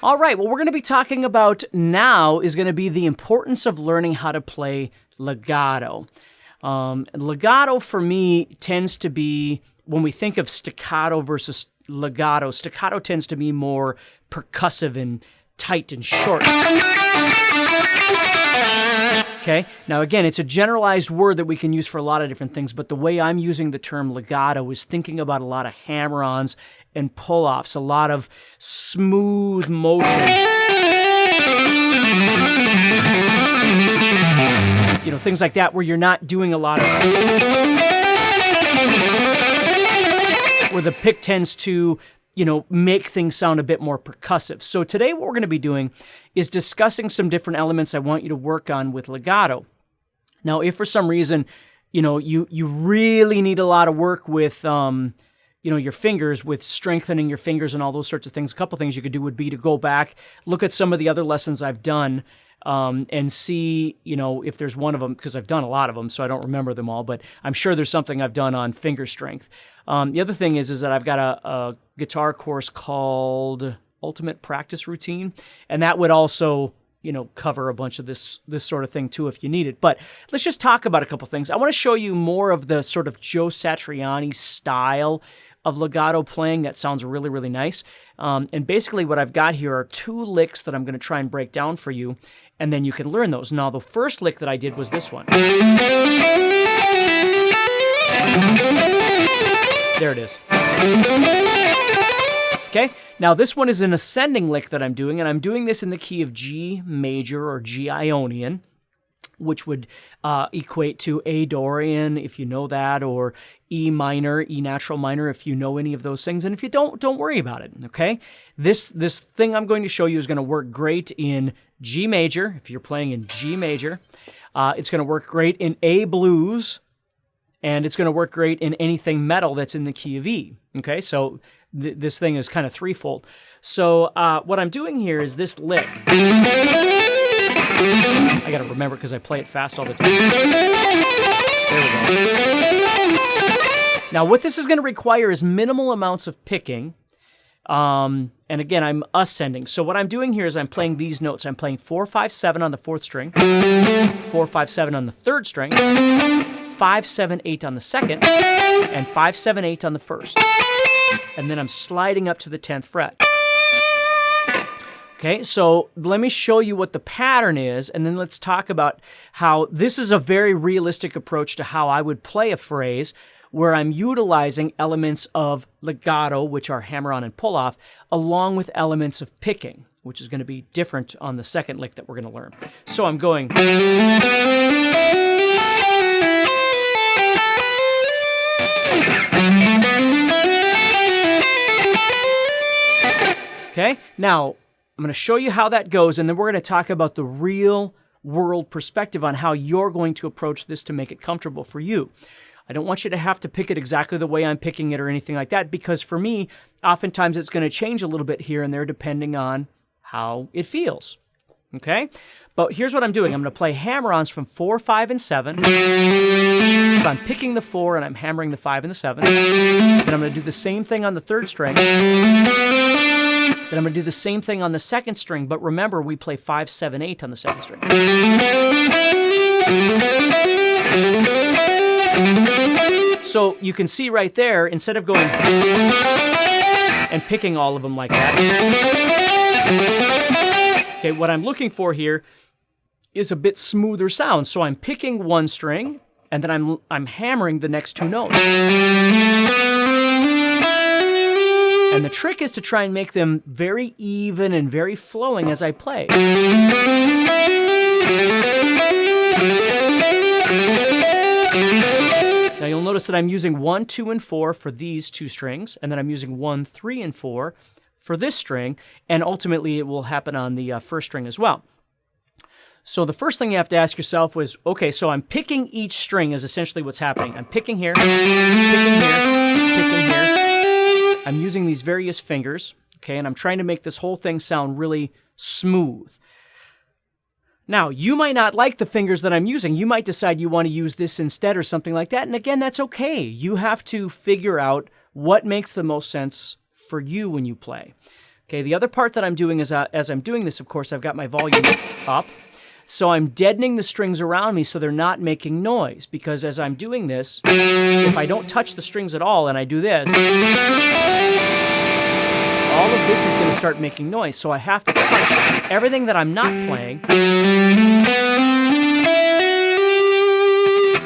All right, what we're going to be talking about now is going to be the importance of learning how to play legato. Legato for me tends to be, when we think of staccato versus legato tends to be more percussive and tight and short. Okay, now again, it's a generalized word that we can use for a lot of different things, but the way I'm using the term legato is thinking about a lot of hammer-ons and pull-offs, a lot of smooth motion. You know, things like that where you're not doing a lot of... where the pick tends to, you know, make things sound a bit more percussive. So today what we're going to be doing is discussing some different elements I want you to work on with legato. Now, if for some reason, you know, you really need a lot of work with, you know, your fingers, with strengthening your fingers and all those sorts of things, a couple things you could do would be to go back, look at some of the other lessons I've done, and see, you know, if there's one of them, because I've done a lot of them, so I don't remember them all, but I'm sure there's something I've done on finger strength. The other thing is that I've got a guitar course called Ultimate Practice Routine, and that would also, you know, cover a bunch of this sort of thing too if you need it. But let's just talk about a couple things. I want to show you more of the sort of Joe Satriani style of legato playing that sounds really, really nice. And basically what I've got here are 2 licks that I'm going to try and break down for you, and then you can learn those. Now, the first lick that I did was this one. There it is. Okay, now this one is an ascending lick that I'm doing, and I'm doing this in the key of G major or G Ionian, which would equate to A Dorian, if you know that, or E minor, E natural minor, if you know any of those things. And if you don't worry about it, okay? This thing I'm going to show you is going to work great in G major, if you're playing in G major. It's going to work great in A blues, and it's going to work great in anything metal that's in the key of E, okay? So this thing is kind of threefold. So what I'm doing here is this lick. I got to remember because I play it fast all the time. There we go. Now, what this is going to require is minimal amounts of picking. And again, I'm ascending. So what I'm doing here is I'm playing these notes. I'm playing 4, 5, 7 on the 4th string, 4, 5, 7 on the 3rd string, 5, 7, 8 on the 2nd, and 5, 7, 8 on the 1st. And then I'm sliding up to the 10th fret. Okay, so let me show you what the pattern is, and then let's talk about how this is a very realistic approach to how I would play a phrase where I'm utilizing elements of legato, which are hammer-on and pull-off, along with elements of picking, which is going to be different on the second lick that we're going to learn. So I'm going... Okay, now I'm going to show you how that goes, and then we're going to talk about the real-world perspective on how you're going to approach this to make it comfortable for you. I don't want you to have to pick it exactly the way I'm picking it or anything like that, because for me, oftentimes it's going to change a little bit here and there depending on how it feels. Okay? But here's what I'm doing. I'm going to play hammer-ons from 4, 5, and 7. So I'm picking the 4 and I'm hammering the 5 and the 7. Then I'm going to do the same thing on the 3rd string. Then I'm going to do the same thing on the 2nd string, but remember, we play 5, 7, 8 on the 2nd string. So you can see right there, instead of going and picking all of them like that, okay, what I'm looking for here is a bit smoother sound. So I'm picking one string, and then I'm hammering the next 2 notes. And the trick is to try and make them very even and very flowing as I play. Now you'll notice that I'm using 1, 2, and 4 for these 2 strings, and then I'm using 1, 3, and 4 for this string, and ultimately it will happen on the 1st string as well. So the first thing you have to ask yourself was, okay, so I'm picking each string is essentially what's happening. I'm picking here, picking here, picking here. I'm using these various fingers, okay, and I'm trying to make this whole thing sound really smooth. Now, you might not like the fingers that I'm using. You might decide you want to use this instead or something like that. And again, that's okay. You have to figure out what makes the most sense for you when you play. Okay, the other part that I'm doing is, as I'm doing this, of course, I've got my volume up. So I'm deadening the strings around me so they're not making noise. Because as I'm doing this, if I don't touch the strings at all and I do this, all of this is going to start making noise. So I have to touch everything that I'm not playing.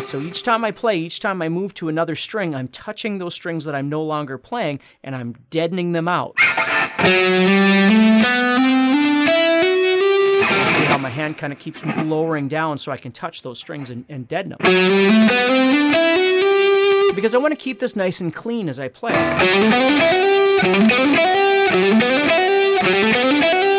So each time I play, each time I move to another string, I'm touching those strings that I'm no longer playing, and I'm deadening them out. See how my hand kind of keeps lowering down so I can touch those strings and deaden them. Because I want to keep this nice and clean as I play.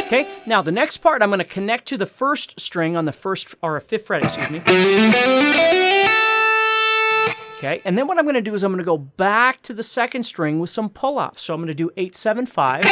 Okay, now the next part I'm going to connect to the first string on the first, or a fifth fret, excuse me. Okay, and then what I'm going to do is I'm going to go back to the second string with some pull-offs. So I'm going to do 8, 7, 5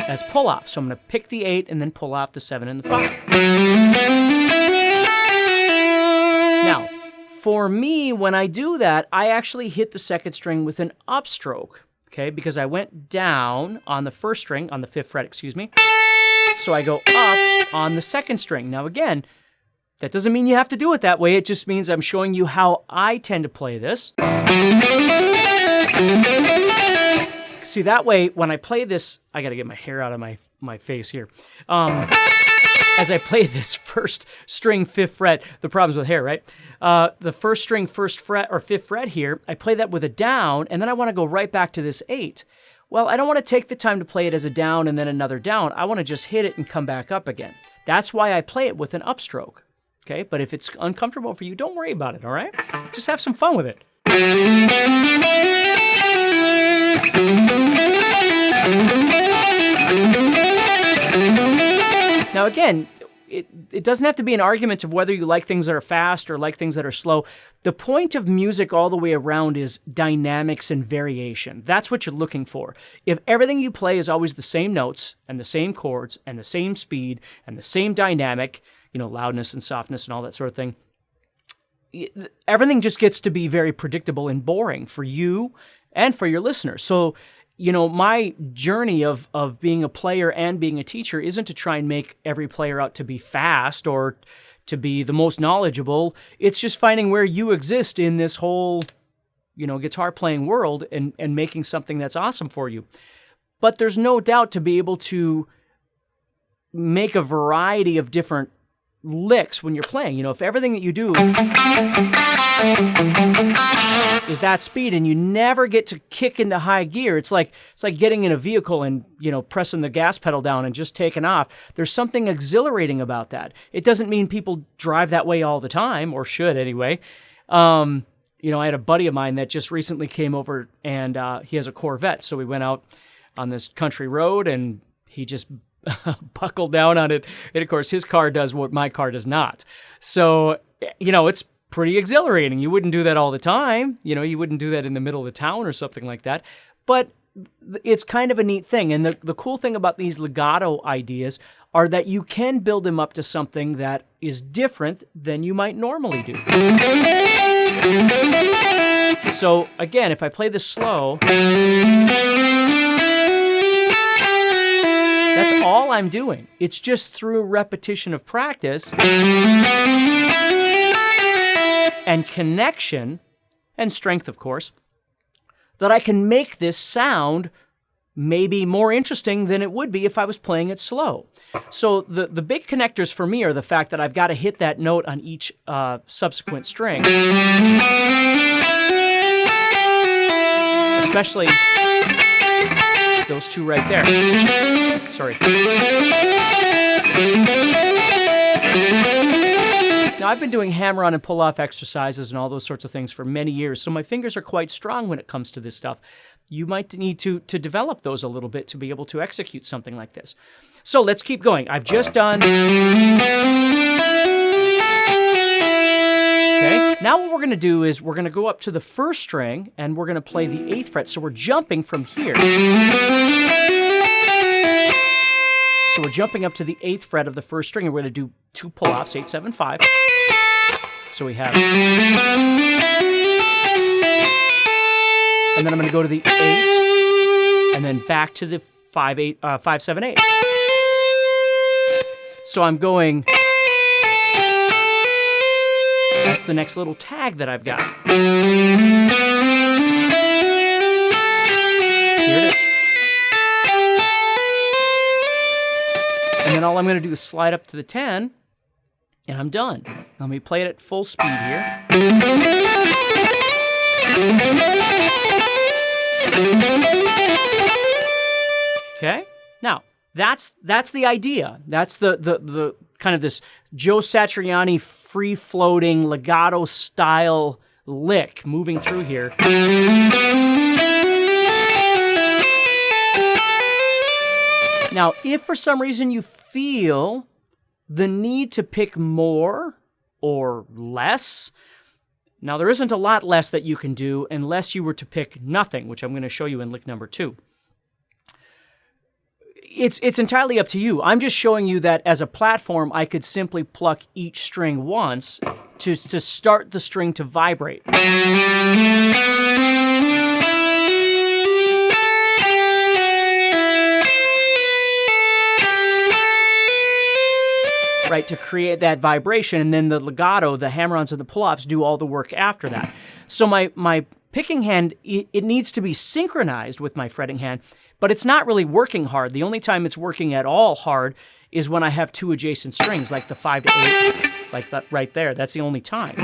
as pull-offs. So I'm going to pick the 8 and then pull off the 7 and the 5. Now, for me, when I do that, I actually hit the second string with an upstroke. Okay, because I went down on the first string, on the fifth fret, excuse me. So I go up on the second string. Now again, that doesn't mean you have to do it that way. It just means I'm showing you how I tend to play this. See, that way, when I play this, I got to get my hair out of my face here. As I play this first string, fifth fret, the problem's with hair, right? The first string, first fret, or fifth fret here, I play that with a down, and then I want to go right back to this 8. Well, I don't want to take the time to play it as a down and then another down. I want to just hit it and come back up again. That's why I play it with an upstroke. Okay, but if it's uncomfortable for you, don't worry about it, all right? Just have some fun with it. Now again, it doesn't have to be an argument of whether you like things that are fast or like things that are slow. The point of music all the way around is dynamics and variation. That's what you're looking for. If everything you play is always the same notes and the same chords and the same speed and the same dynamic, you know, loudness and softness and all that sort of thing, everything just gets to be very predictable and boring for you and for your listeners. So, you know, my journey of being a player and being a teacher isn't to try and make every player out to be fast or to be the most knowledgeable. It's just finding where you exist in this whole, you know, guitar playing world and making something that's awesome for you. But there's no doubt to be able to make a variety of different licks when you're playing. You know, if everything that you do is that speed and you never get to kick into high gear, it's like getting in a vehicle and, you know, pressing the gas pedal down and just taking off. There's something exhilarating about that. It doesn't mean people drive that way all the time, or should anyway. You know, I had a buddy of mine that just recently came over, and he has a Corvette, so we went out on this country road and he just buckled down on it. And of course, his car does what my car does not. So, you know, it's pretty exhilarating. You wouldn't do that all the time. You know, you wouldn't do that in the middle of the town or something like that. But it's kind of a neat thing. And the cool thing about these legato ideas are that you can build them up to something that is different than you might normally do. So again, if I play this slow, that's all I'm doing. It's just through repetition of practice and connection and strength, of course, that I can make this sound maybe more interesting than it would be if I was playing it slow. So the big connectors for me are the fact that I've got to hit that note on each subsequent string. Especially those two right there. Sorry. Now, I've been doing hammer-on and pull-off exercises and all those sorts of things for many years, so my fingers are quite strong when it comes to this stuff. You might need to develop those a little bit to be able to execute something like this. So let's keep going. I've just done... Okay, now what we're going to do is we're going to go up to the first string and we're going to play the 8th fret. So we're jumping from here. So we're jumping up to the 8th fret of the 1st string, and we're going to do 2 pull-offs, 8, 7, 5. So we have... And then I'm going to go to the 8, and then back to the 5, 7, 8. So I'm going... That's the next little tag that I've got. Here it is. And then all I'm going to do is slide up to the 10, and I'm done. Let me play it at full speed here. Okay? Now, that's the idea. That's the kind of this Joe Satriani free-floating legato style lick moving through here. Now, if for some reason you feel the need to pick more or less, now there isn't a lot less that you can do unless you were to pick nothing, which I'm going to show you in lick number 2. It's entirely up to you. I'm just showing you that as a platform, I could simply pluck each string once to start the string to vibrate. Right, to create that vibration, and then the legato, the hammer-ons and the pull-offs do all the work after that. So my picking hand, it needs to be synchronized with my fretting hand, but it's not really working hard. The only time it's working at all hard is when I have 2 adjacent strings, like the 5 to 8, like that right there. That's the only time.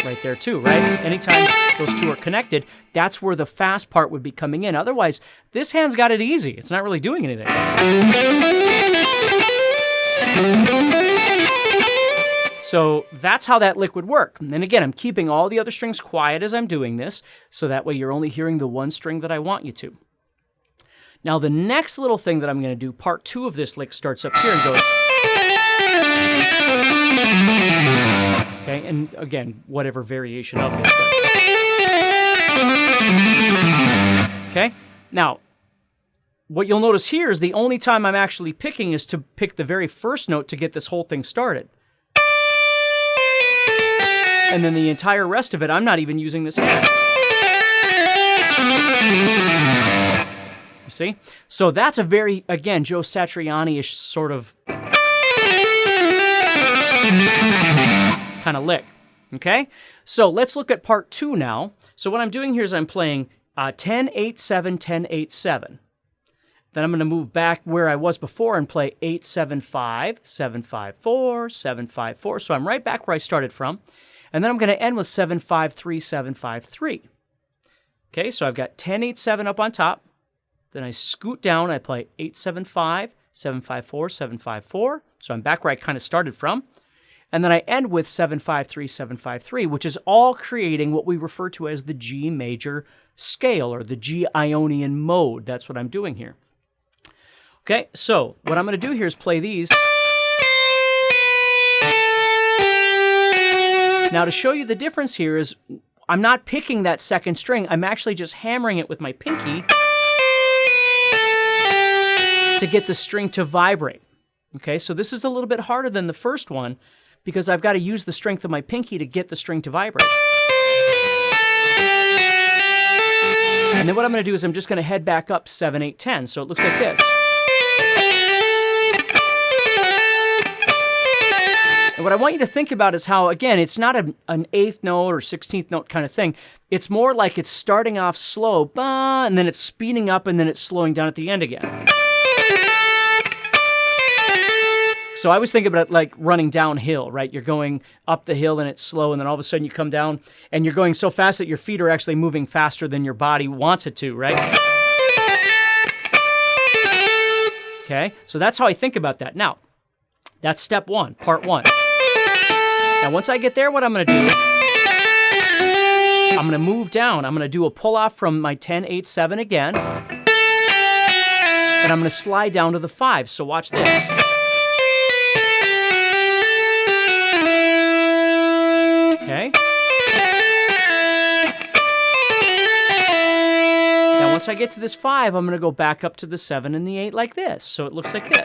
Right there too, right? Anytime those 2 are connected, that's where the fast part would be coming in. Otherwise, this hand's got it easy. It's not really doing anything. So that's how that lick would work. And again, I'm keeping all the other strings quiet as I'm doing this, so that way you're only hearing the one string that I want you to. Now the next little thing that I'm going to do, part 2 of this lick starts up here and goes... Okay, and again, whatever variation of this. Okay, now, what you'll notice here is the only time I'm actually picking is to pick the very first note to get this whole thing started. And then the entire rest of it, I'm not even using this hand. You see? So that's a very, again, Joe Satriani-ish sort of kind of lick. Okay? So let's look at part 2 now. So what I'm doing here is I'm playing 10, 8, 7, 10, 8, 7. Then I'm going to move back where I was before and play 8, 7, 5, 7, 5, 4, 7, 5, 4. So I'm right back where I started from. And then I'm going to end with 7, 5, 3, 7, 5, 3. Okay, so I've got 10, 8, 7 up on top. Then I scoot down, I play 8, 7, 5, 7, 5, 4, 7, 5, 4. So I'm back where I kind of started from. And then I end with 7, 5, 3, 7, 5, 3, which is all creating what we refer to as the G major scale, or the G Ionian mode. That's what I'm doing here. Okay, so what I'm going to do here is play these. Now, to show you the difference here is I'm not picking that second string. I'm actually just hammering it with my pinky to get the string to vibrate. Okay, so this is a little bit harder than the first one because I've got to use the strength of my pinky to get the string to vibrate. And then what I'm going to do is I'm just going to head back up 7, 8, 10. So it looks like this. And what I want you to think about is how, again, it's not an 8th note or 16th note kind of thing. It's more like it's starting off slow, and then it's speeding up, and then it's slowing down at the end again. So I was thinking about it like running downhill, right? You're going up the hill and it's slow, and then all of a sudden you come down, and you're going so fast that your feet are actually moving faster than your body wants it to, right? Okay, so that's how I think about that. Now, that's step 1, part 1. Now, once I get there, what I'm going to do, I'm going to move down. I'm going to do a pull-off from my 10, 8, 7 again. And I'm going to slide down to the 5. So watch this. Okay. Now, once I get to this 5, I'm going to go back up to the 7 and the 8 like this. So it looks like this.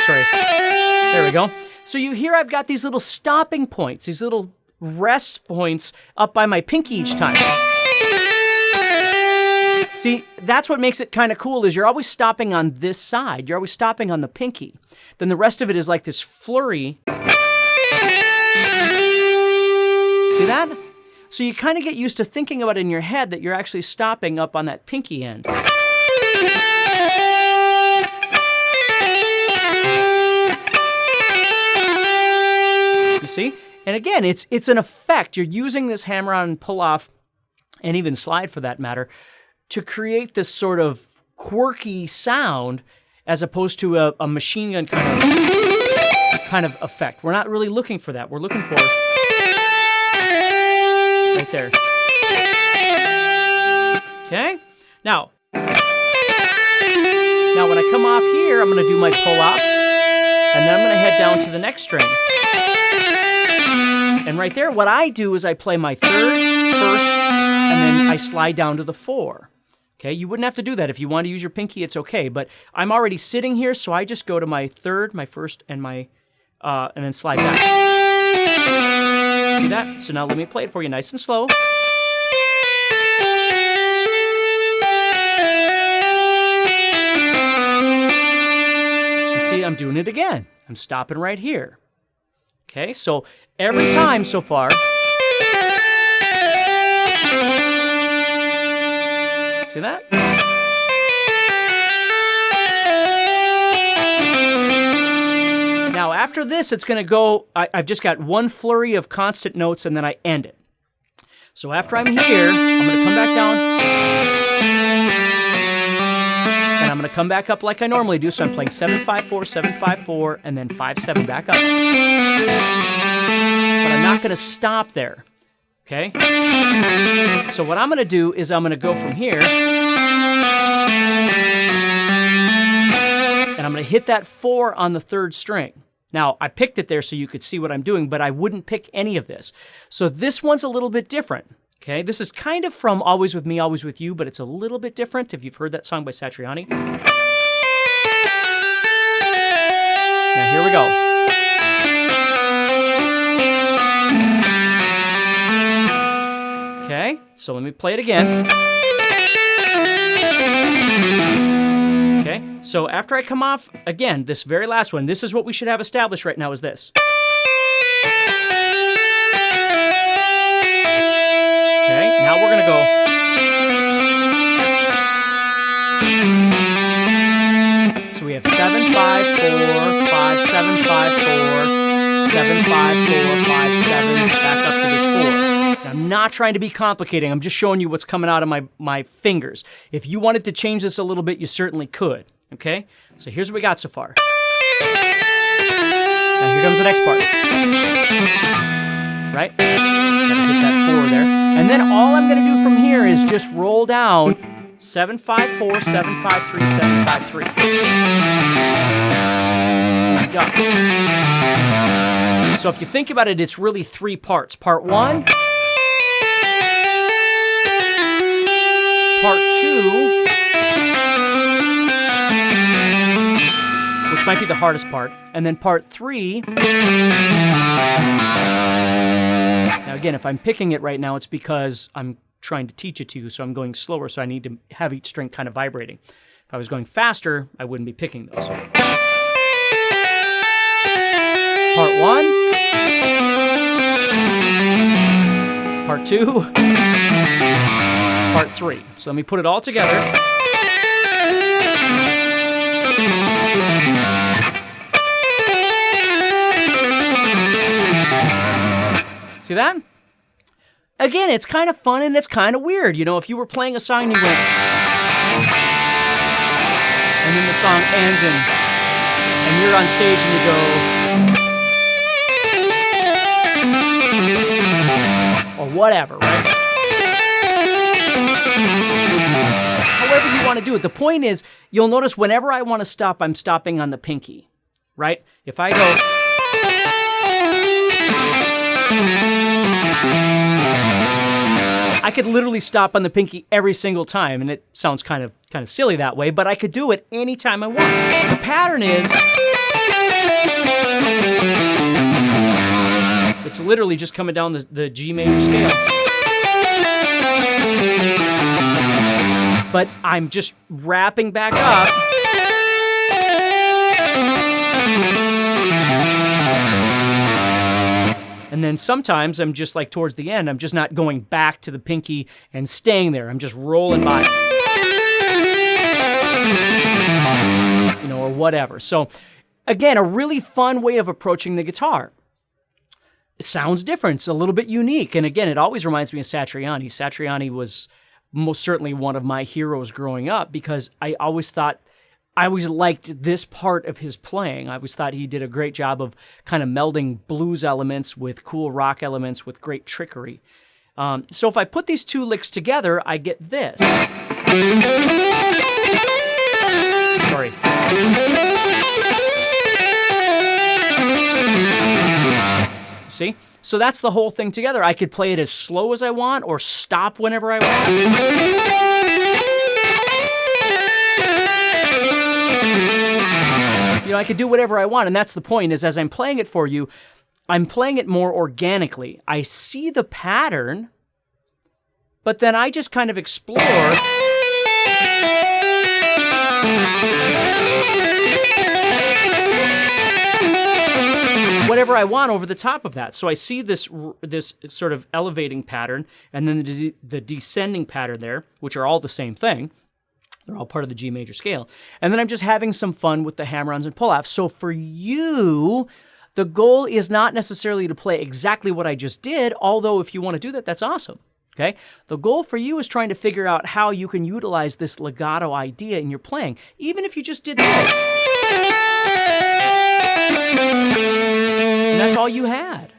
Sorry. There we go. So you hear I've got these little stopping points, these little rest points up by my pinky each time. See, that's what makes it kind of cool is you're always stopping on this side. You're always stopping on the pinky. Then the rest of it is like this flurry. See that? So you kind of get used to thinking about it in your head that you're actually stopping up on that pinky end. You see? And again, it's an effect. You're using this hammer-on and pull-off, and even slide for that matter, to create this sort of quirky sound as opposed to a machine gun kind of effect. We're not really looking for that. We're looking for right there. Okay? Now when I come off here, I'm going to do my pull-offs, and then I'm going to head down to the next string. And right there, what I do is I play my 3rd, 1st, and then I slide down to the 4. Okay, you wouldn't have to do that. If you want to use your pinky, it's okay. But I'm already sitting here, so I just go to my 3rd, my 1st, and my and then slide back. See that? So now let me play it for you nice and slow. And see, I'm doing it again. I'm stopping right here. Okay, so every time so far. See that? Now, after this, it's going to go, I've just got one flurry of constant notes, and then I end it. So after I'm here, I'm going to come back down, and I'm going to come back up like I normally do. So I'm playing 7-5-4, 7-5-4, and then 5-7 back up. But I'm not going to stop there. Okay? So what I'm going to do is I'm going to go from here, and I'm going to hit that 4 on the 3rd string. Now, I picked it there so you could see what I'm doing, but I wouldn't pick any of this. So this one's a little bit different. Okay? This is kind of from Always With Me, Always With You, but it's a little bit different if you've heard that song by Satriani. Now, here we go. Okay, so let me play it again. Okay, so after I come off, again, this very last one, this is what we should have established right now is this. Okay, now we're going to go. So we have 7-5-4, 5-7-5-4, 7-5-4, 5-7, back up to this 4. I'm not trying to be complicating. I'm just showing you what's coming out of my fingers. If you wanted to change this a little bit, you certainly could. Okay? So here's what we got so far. Now here comes the next part. Right? Gotta hit that 4 there. And then all I'm going to do from here is just roll down 7-5-4, 7-5-3, 7-5-3. I'm done. So if you think about it, it's really 3 parts. Part 1, Part 2, which might be the hardest part, and then Part 3. Now again, if I'm picking it right now, it's because I'm trying to teach it to you, so I'm going slower, so I need to have each string kind of vibrating. If I was going faster, I wouldn't be picking those. Part 1, Part 2, Part 3. So let me put it all together. See that? Again, it's kind of fun and it's kind of weird. You know, if you were playing a song and you went, and then the song ends and you're on stage and you go, or whatever, right? However you want to do it. The point is, you'll notice whenever I want to stop, I'm stopping on the pinky, right? If I go, I could literally stop on the pinky every single time, and it sounds kind of silly that way, but I could do it anytime I want. The pattern is, it's literally just coming down the G major scale. But I'm just wrapping back up. And then sometimes I'm just like towards the end, I'm just not going back to the pinky and staying there. I'm just rolling by. You know, or whatever. So again, a really fun way of approaching the guitar. It sounds different. It's a little bit unique. And again, it always reminds me of Satriani. Satriani was most certainly one of my heroes growing up because I always liked this part of his playing. I always thought he did a great job of kind of melding blues elements with cool rock elements with great trickery. So if I put these two licks together, I get this. Sorry. See? So that's the whole thing together. I could play it as slow as I want or stop whenever I want. You know, I could do whatever I want, and that's the point, is as I'm playing it for you, I'm playing it more organically. I see the pattern, but then I just kind of explore. Whatever I want over the top of that. So I see this sort of elevating pattern, and then the descending pattern there, which are all the same thing. They're all part of the G major scale. And then I'm just having some fun with the hammer-ons and pull-offs. So for you, the goal is not necessarily to play exactly what I just did, although if you want to do that, that's awesome. Okay? The goal for you is trying to figure out how you can utilize this legato idea in your playing, even if you just did this. And that's all you had.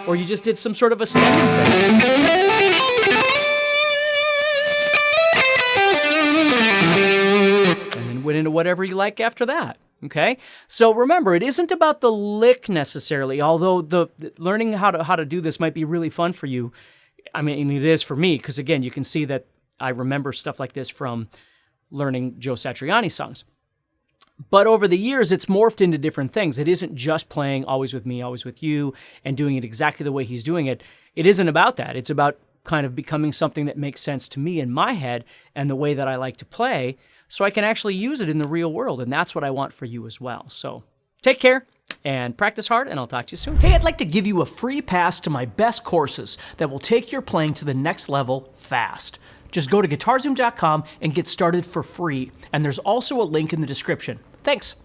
Or you just did some sort of ascending thing. And then went into whatever you like after that. Okay? So remember, it isn't about the lick necessarily, although the learning how to do this might be really fun for you. I mean, it is for me, because again, you can see that I remember stuff like this from learning Joe Satriani songs. But over the years, it's morphed into different things. It isn't just playing Always With Me, Always With You, and doing it exactly the way he's doing it. It isn't about that. It's about kind of becoming something that makes sense to me in my head and the way that I like to play, so I can actually use it in the real world. And that's what I want for you as well. So take care and practice hard, and I'll talk to you soon. Hey, I'd like to give you a free pass to my best courses that will take your playing to the next level fast. Just go to guitarzoom.com and get started for free. And there's also a link in the description. Thanks.